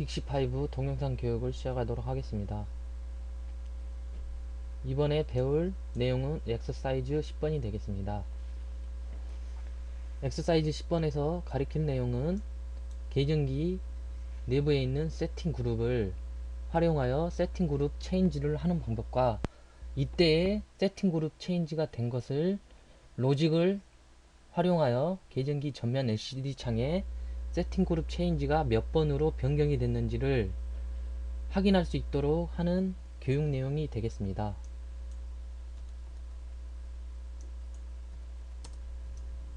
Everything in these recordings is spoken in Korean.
딕시5 동영상 교육을 시작하도록 하겠습니다. 이번에 배울 내용은 엑서사이즈 10번이 되겠습니다. 엑서사이즈 10번에서 가리킬 내용은 계정기 내부에 있는 세팅 그룹을 활용하여 세팅 그룹 체인지를 하는 방법과 이때에 세팅 그룹 체인지가 된 것을 로직을 활용하여 계정기 전면 LCD 창에 세팅 그룹 체인지가 몇 번으로 변경이 됐는지를 확인할 수 있도록 하는 교육 내용이 되겠습니다.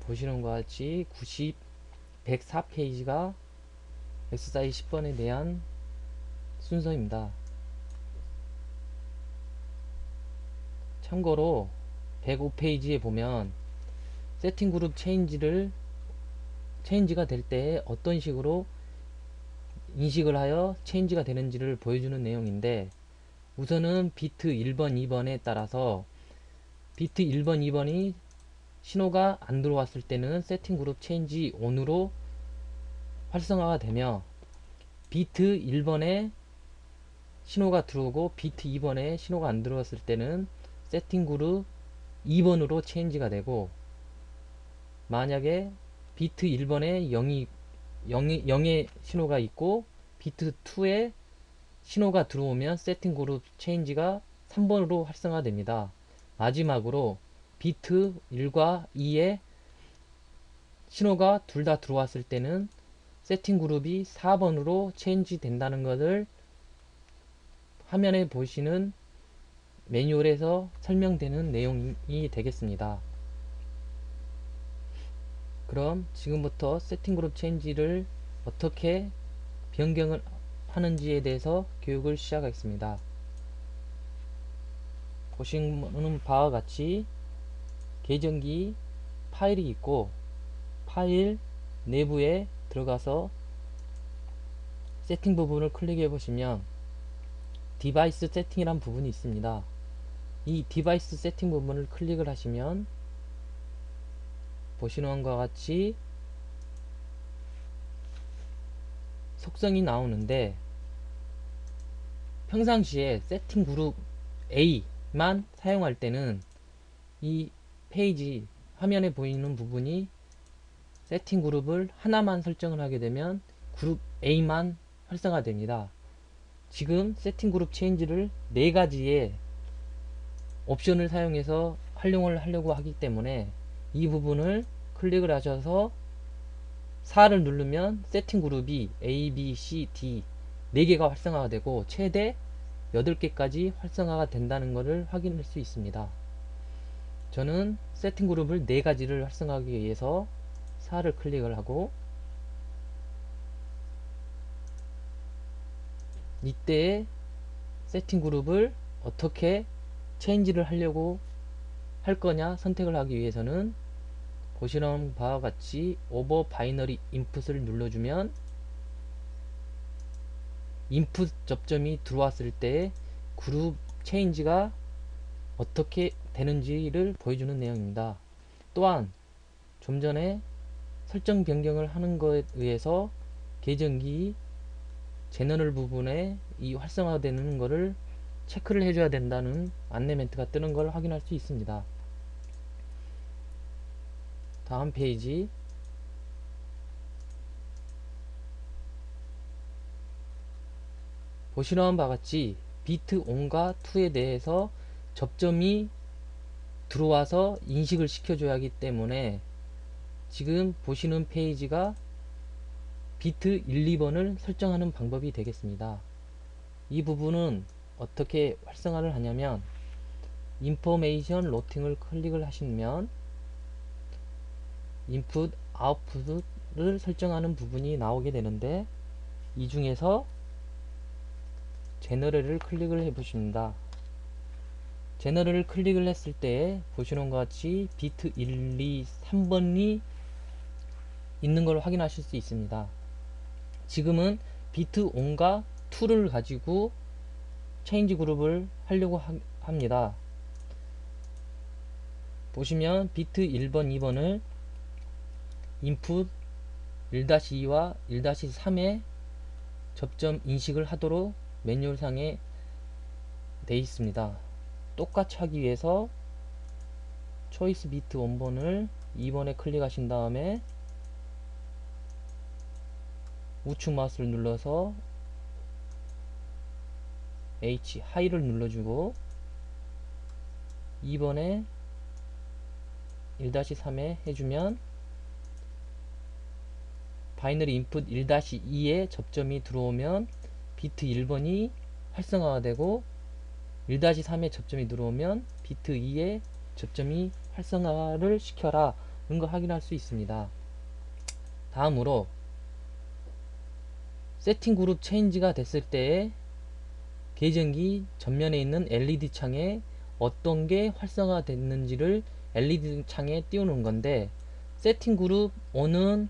보시는 것과 같이 104페이지가 엑서사이즈 10번에 대한 순서입니다. 참고로 105페이지에 보면 세팅 그룹 체인지가 될 때 어떤 식으로 인식을 하여 체인지가 되는지를 보여주는 내용인데, 우선은 비트 1번, 2번에 따라서 비트 1번, 2번이 신호가 안 들어왔을 때는 세팅 그룹 체인지 ON으로 활성화가 되며, 비트 1번에 신호가 들어오고 비트 2번에 신호가 안 들어왔을 때는 세팅 그룹 2번으로 체인지가 되고, 만약에 비트 1번에 0의 신호가 있고 비트 2에 신호가 들어오면 세팅 그룹 체인지가 3번으로 활성화됩니다. 마지막으로 비트 1과 2에 신호가 둘 다 들어왔을 때는 세팅 그룹이 4번으로 체인지 된다는 것을 화면에 보시는 매뉴얼에서 설명되는 내용이 되겠습니다. 그럼 지금부터 세팅 그룹 체인지를 어떻게 변경을 하는지에 대해서 교육을 시작하겠습니다. 보시는 바와 같이 계정기 파일이 있고, 파일 내부에 들어가서 세팅 부분을 클릭해 보시면 디바이스 세팅이란 부분이 있습니다. 이 디바이스 세팅 부분을 클릭을 하시면 보시는 것과 같이 속성이 나오는데, 평상시에 세팅 그룹 A만 사용할 때는 이 페이지 화면에 보이는 부분이 세팅 그룹을 하나만 설정을 하게 되면 그룹 A만 활성화됩니다. 지금 세팅 그룹 체인지를 4가지의 옵션을 사용해서 활용을 하려고 하기 때문에 이 부분을 클릭을 하셔서 4를 누르면 세팅 그룹이 A, B, C, D 4개가 활성화가 되고 최대 8개까지 활성화가 된다는 것을 확인할 수 있습니다. 저는 세팅 그룹을 4가지를 활성화하기 위해서 4를 클릭을 하고, 이때에 세팅 그룹을 어떻게 체인지를 하려고 할 거냐 선택을 하기 위해서는 보시는 바와 같이 오버 바이너리 인풋을 눌러주면 인풋 접점이 들어왔을 때 그룹 체인지가 어떻게 되는지를 보여주는 내용입니다. 또한 좀 전에 설정 변경을 하는 것에 의해서 계정기 제너럴 부분에 이 활성화되는 것을 체크를 해줘야 된다는 안내 멘트가 뜨는 걸 확인할 수 있습니다. 다음 페이지 보시는 바와 같이 비트 1과 2에 대해서 접점이 들어와서 인식을 시켜줘야 하기 때문에 지금 보시는 페이지가 비트 1, 2번을 설정하는 방법이 되겠습니다. 이 부분은 어떻게 활성화를 하냐면 인포메이션 로팅을 클릭을 하시면 인풋, 아웃풋을 설정하는 부분이 나오게 되는데, 이 중에서 제너럴을 클릭을 해 보십니다. 제너럴을 클릭을 했을 때 보시는 것 같이 비트 1, 2, 3번이 있는 걸 확인하실 수 있습니다. 지금은 비트 1과 2를 가지고 체인지 그룹을 하려고 합니다. 보시면 비트 1번, 2번을 인풋 1-2와 1-3에 접점 인식을 하도록 매뉴얼상에 되어 있습니다. 똑같이 하기 위해서 초이스 비트 원본을 2번에 클릭하신 다음에 우측 마우스를 눌러서 H 하이를 눌러주고 2번에 1-3에 해주면 바이너리 인풋 1-2에 접점이 들어오면 비트 1번이 활성화가 되고 1-3에 접점이 들어오면 비트 2에 접점이 활성화를 시켜라 는 거 확인할 수 있습니다. 다음으로 세팅 그룹 체인지가 됐을 때에 계정기 전면에 있는 LED 창에 어떤 게 활성화 됐는지를 LED 창에 띄우는 건데, 세팅 그룹 1은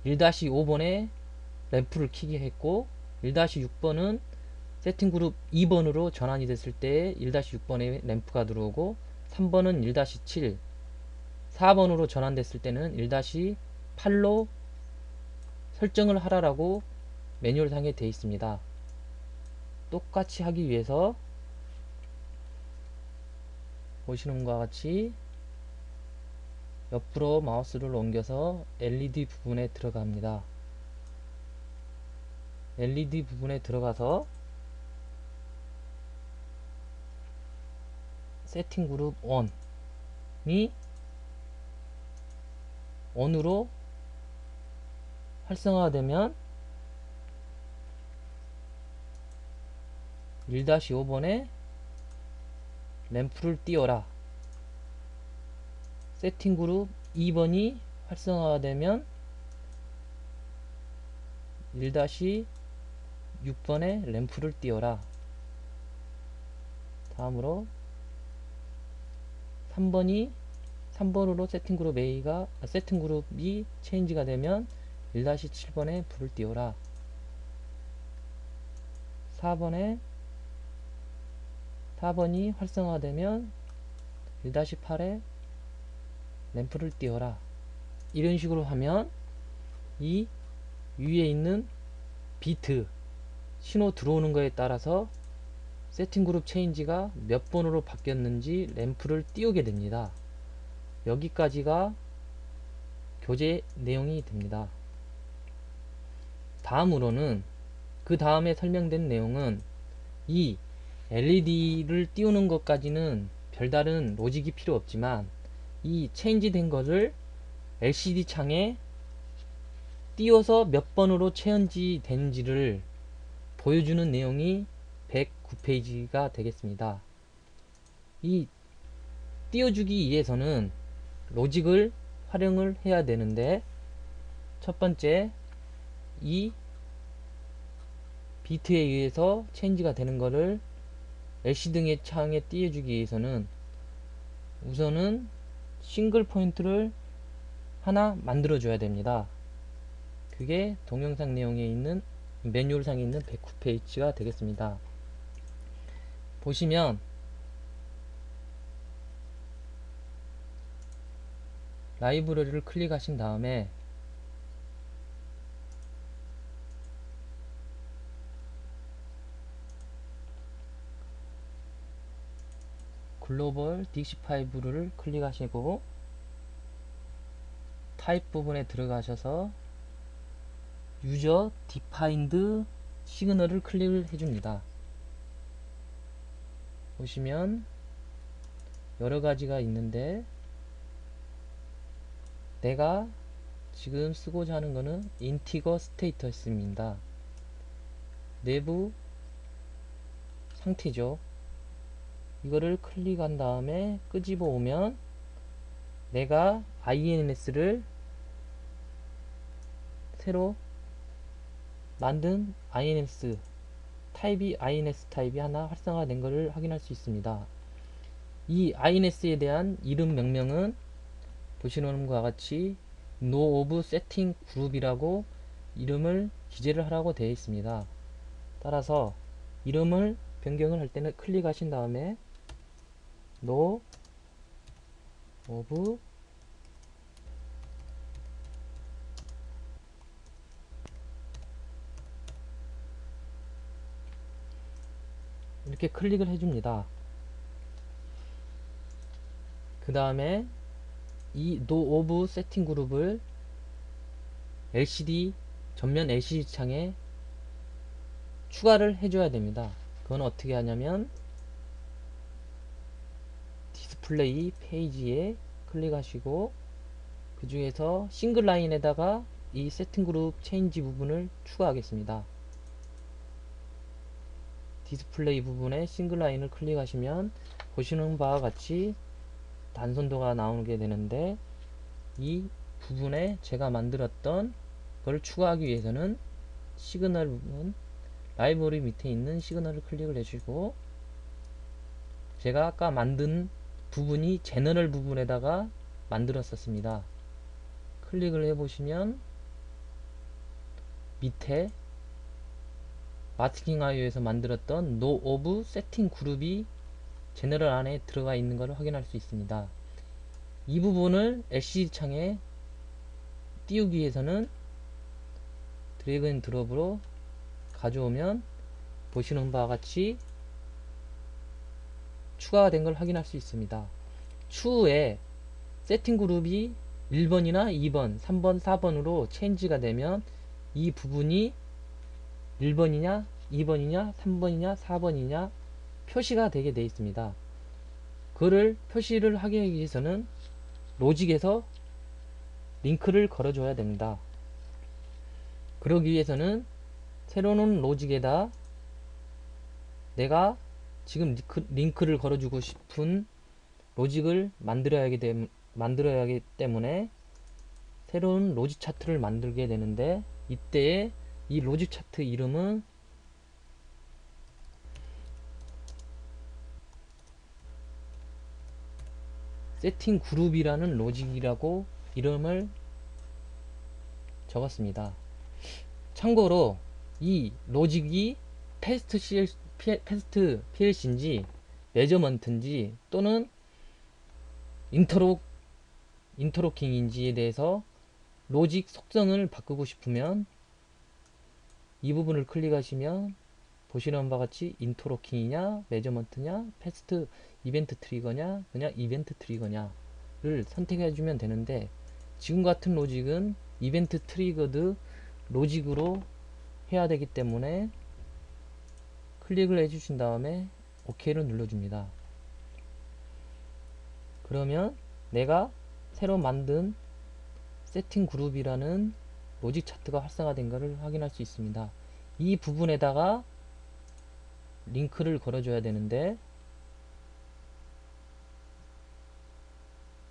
1-5번에 램프를 켜게 했고 1-6번은 세팅 그룹 2번으로 전환이 됐을 때 1-6번에 램프가 들어오고 3번은 1-7, 4번으로 전환됐을 때는 1-8로 설정을 하라라고 매뉴얼상에 되어 있습니다. 똑같이 하기 위해서 보시는 것과 같이 옆으로 마우스를 옮겨서 LED 부분에 들어갑니다. LED 부분에 들어가서 세팅 그룹 1이 ON으로 활성화되면 1-5번에 램프를 띄워라. 세팅 그룹 2번이 활성화가 되면 1-6번에 램프를 띄워라. 다음으로 3번으로 세팅 그룹 세팅 그룹이 체인지가 되면 1-7번에 불을 띄워라. 4번이 활성화되면 1-8에 램프를 띄워라. 이런 식으로 하면 이 위에 있는 비트 신호 들어오는 거에 따라서 세팅 그룹 체인지가 몇 번으로 바뀌었는지 램프를 띄우게 됩니다. 여기까지가 교재 내용이 됩니다. 다음으로는 그 다음에 설명된 내용은 이 LED를 띄우는 것까지는 별다른 로직이 필요 없지만 이 체인지 된 것을 LCD 창에 띄워서 몇 번으로 체인지 된지를 보여주는 내용이 109페이지가 되겠습니다. 이 띄워주기 위해서는 로직을 활용을 해야 되는데, 첫 번째, 이 비트에 의해서 체인지가 되는 것을 LCD 등의 창에 띄워주기 위해서는 우선은 싱글 포인트를 하나 만들어 줘야 됩니다. 그게 동영상 내용에 있는 매뉴얼상에 있는 109페이지가 되겠습니다. 보시면 라이브러리를 클릭하신 다음에 글로벌 딕시5를 클릭하시고 타입 부분에 들어가셔서 유저 디파인드 시그널을 클릭을 해줍니다. 보시면 여러가지가 있는데 내가 지금 쓰고자 하는 거는 인티거 스테이터스입니다. 내부 상태죠. 이거를 클릭한 다음에 끄집어 오면 내가 INS를 새로 만든 INS 타입이 하나 활성화된 것을 확인할 수 있습니다. 이 INS에 대한 이름 명명은 보시는 것과 같이 No of Setting Group이라고 이름을 기재를 하라고 되어 있습니다. 따라서 이름을 변경을 할 때는 클릭하신 다음에 No of 이렇게 클릭을 해줍니다. 그 다음에 이 No of 세팅 그룹을 LCD 전면 LCD 창에 추가를 해줘야 됩니다. 그건 어떻게 하냐면 디스플레이 페이지에 클릭하시고 그 중에서 싱글 라인에다가 이 세팅 그룹 체인지 부분을 추가하겠습니다. 디스플레이 부분에 싱글 라인을 클릭하시면 보시는 바와 같이 단선도가 나오게 되는데, 이 부분에 제가 만들었던 걸 추가하기 위해서는 시그널 부분, 라이브러리 밑에 있는 시그널을 클릭을 해주시고, 제가 아까 만든 부분이 제너럴 부분에다가 만들었었습니다. 클릭을 해보시면 밑에 마스킹 아이오에서 만들었던 No of 세팅 그룹이 제너럴 안에 들어가 있는 것을 확인할 수 있습니다. 이 부분을 LCD 창에 띄우기 위해서는 드래그 앤 드롭으로 가져오면 보시는 바와 같이 추가가 된 걸 확인할 수 있습니다. 추후에 세팅 그룹이 1번이나 2번, 3번, 4번으로 체인지가 되면 이 부분이 1번이냐, 2번이냐, 3번이냐, 4번이냐 표시가 되게 되어 있습니다. 그를 표시를 하기 위해서는 로직에서 링크를 걸어줘야 됩니다. 그러기 위해서는 새로운 로직에다 내가 지금 링크를 걸어주고 싶은 로직을 만들어야 하기 때문에 새로운 로직 차트를 만들게 되는데, 이때에 이 로직 차트 이름은 세팅 그룹이라는 로직이라고 이름을 적었습니다. 참고로 이 로직이 패스트 PLC인지 메저먼트인지 또는 인터로킹인지에 대해서 로직 속성을 바꾸고 싶으면 이 부분을 클릭하시면 보시는 바와 같이 인터로킹이냐, 메저먼트냐, 패스트 이벤트 트리거냐, 그냥 이벤트 트리거냐를 선택해 주면 되는데, 지금 같은 로직은 이벤트 트리거드 로직으로 해야 되기 때문에 클릭을 해 주신 다음에 OK를 눌러줍니다. 그러면 내가 새로 만든 세팅 그룹이라는 로직 차트가 활성화된 것을 확인할 수 있습니다. 이 부분에다가 링크를 걸어줘야 되는데,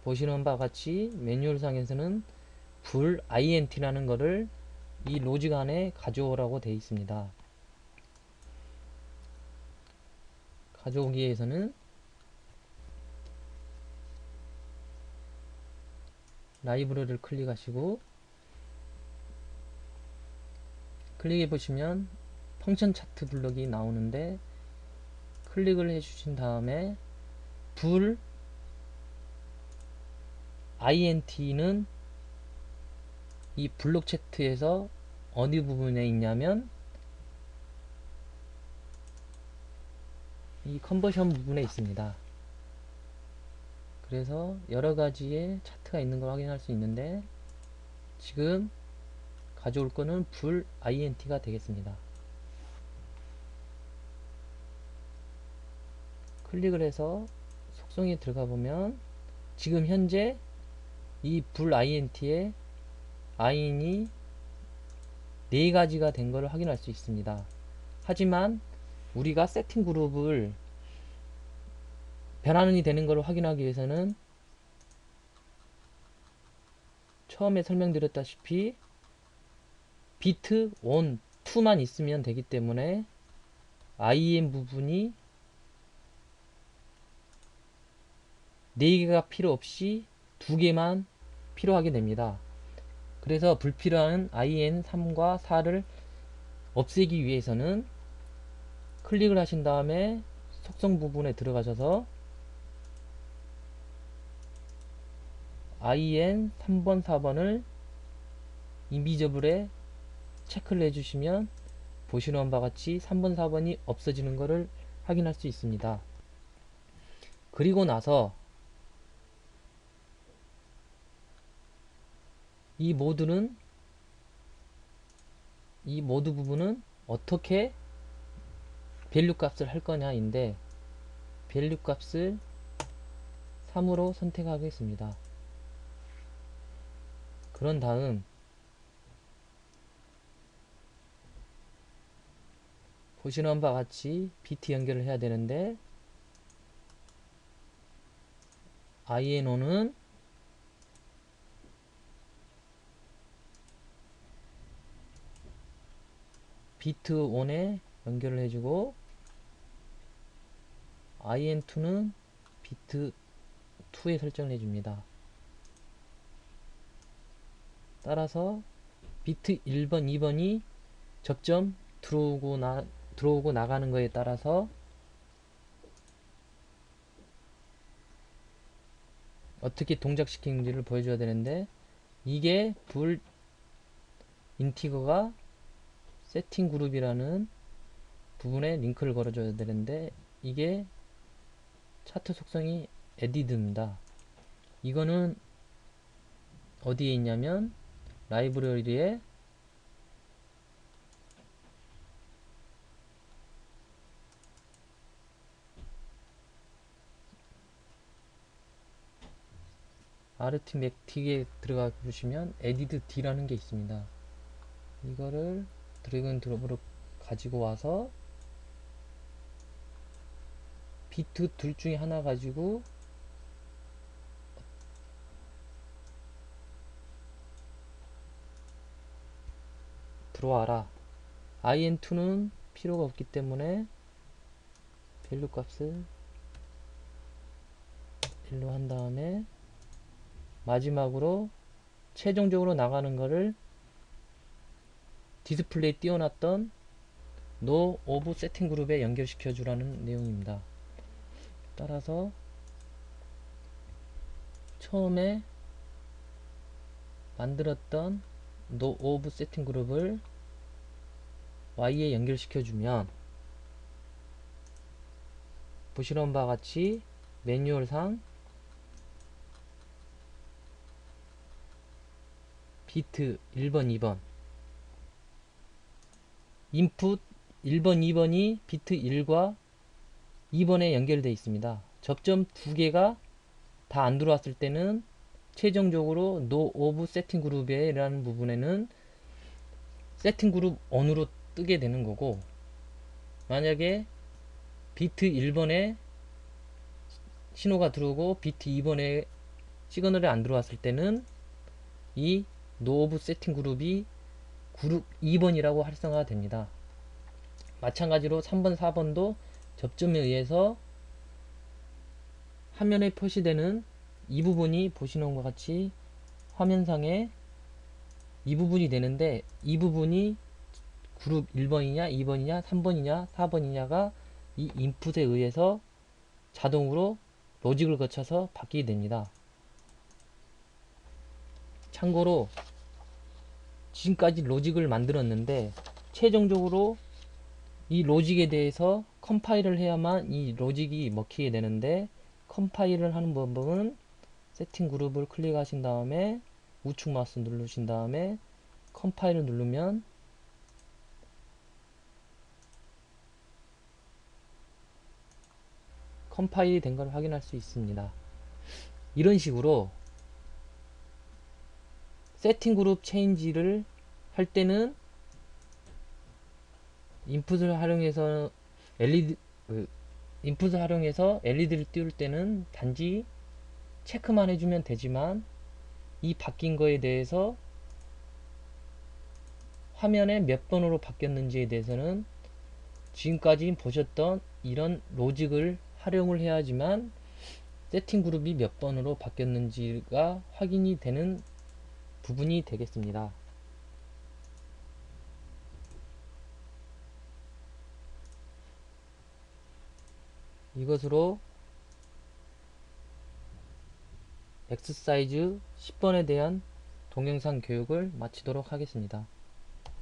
보시는 바와 같이 매뉴얼상에서는 불 int라는 것을 이 로직 안에 가져오라고 되어 있습니다. 가져오기 위해서는 라이브러리를 클릭하시고 클릭해 보시면 펑션 차트 블럭이 나오는데, 클릭을 해 주신 다음에 불 int는 이 블록 차트에서 어느 부분에 있냐면 이 컨버션 부분에 있습니다. 그래서 여러 가지의 차트가 있는 걸 확인할 수 있는데, 지금 가져올 거는 불 int가 되겠습니다. 클릭을 해서 속성에 들어가 보면 지금 현재 이 불 int의 in이 4가지가 된 것을 확인할 수 있습니다. 하지만 우리가 세팅 그룹을 변환이 되는 것을 확인하기 위해서는 처음에 설명드렸다시피 비트 1, 2만 있으면 되기 때문에 IM 부분이 4개가 필요 없이 2개만 필요하게 됩니다. 그래서 불필요한 IN3과 4를 없애기 위해서는 클릭을 하신 다음에 속성 부분에 들어가셔서 IN 3번, 4번을 인비저블에 체크를 해주시면 보시는 바와 같이 3번, 4번이 없어지는 것을 확인할 수 있습니다. 그리고 나서 이 모드 부분은 어떻게 밸류 값을 할 거냐인데, 밸류 값을 3으로 선택하겠습니다. 그런 다음 보시는 바와 같이 비트 연결을 해야 되는데, INO는 비트 1에 연결을 해주고, IN2는 비트 2에 설정을 해줍니다. 따라서 비트 1번, 2번이 접점 들어오고 나가는 거에 따라서 어떻게 동작시키는지를 보여줘야 되는데, 이게 불 인티거가 세팅 그룹이라는 부분에 링크를 걸어줘야 되는데, 이게 차트 속성이 에디드입니다. 이거는 어디에 있냐면 라이브러리에 아르티맥틱에 들어가 보시면 에디드 D라는 게 있습니다. 이거를 드래그 앤 드롭으로 가지고 와서 비트 둘 중에 하나 가지고 들어와라. IN2는 필요가 없기 때문에 밸류 값을 1로 한 다음에 마지막으로 최종적으로 나가는 거를 디스플레이 띄워놨던 No of Setting 그룹에 연결시켜 주라는 내용입니다. 따라서 처음에 만들었던 No of Setting 그룹을 Y에 연결시켜 주면 보시는 바와 같이 매뉴얼상 비트 1번, 2번 인풋 1번, 2번이 비트 1과 2번에 연결되어 있습니다. 접점 두 개가 다 안 들어왔을 때는 최종적으로 No of Setting 그룹에 라는 부분에는 세팅 그룹 on으로 뜨게 되는 거고, 만약에 비트 1번에 신호가 들어오고 비트 2번에 시그널이 안 들어왔을 때는 이 No of Setting 그룹이 그룹 2번이라고 활성화가 됩니다. 마찬가지로 3번, 4번도 접점에 의해서 화면에 표시되는 이 부분이 보시는 것과 같이 화면상에 이 부분이 되는데, 이 부분이 그룹 1번이냐 2번이냐 3번이냐 4번이냐가 이 인풋에 의해서 자동으로 로직을 거쳐서 바뀌게 됩니다. 참고로 지금까지 로직을 만들었는데 최종적으로 이 로직에 대해서 컴파일을 해야만 이 로직이 먹히게 되는데, 컴파일을 하는 방법은 세팅 그룹을 클릭하신 다음에 우측 마우스 누르신 다음에 컴파일을 누르면 컴파일이 된 걸 확인할 수 있습니다. 이런 식으로 세팅 그룹 체인지를 할 때는 인풋을 활용해서 LED를 띄울 때는 단지 체크만 해주면 되지만, 이 바뀐 거에 대해서 화면에 몇 번으로 바뀌었는지에 대해서는 지금까지 보셨던 이런 로직을 활용을 해야지만 세팅 그룹이 몇 번으로 바뀌었는지가 확인이 되는 부분이 되겠습니다. 이것으로 엑서사이즈 10번에 대한 동영상 교육을 마치도록 하겠습니다.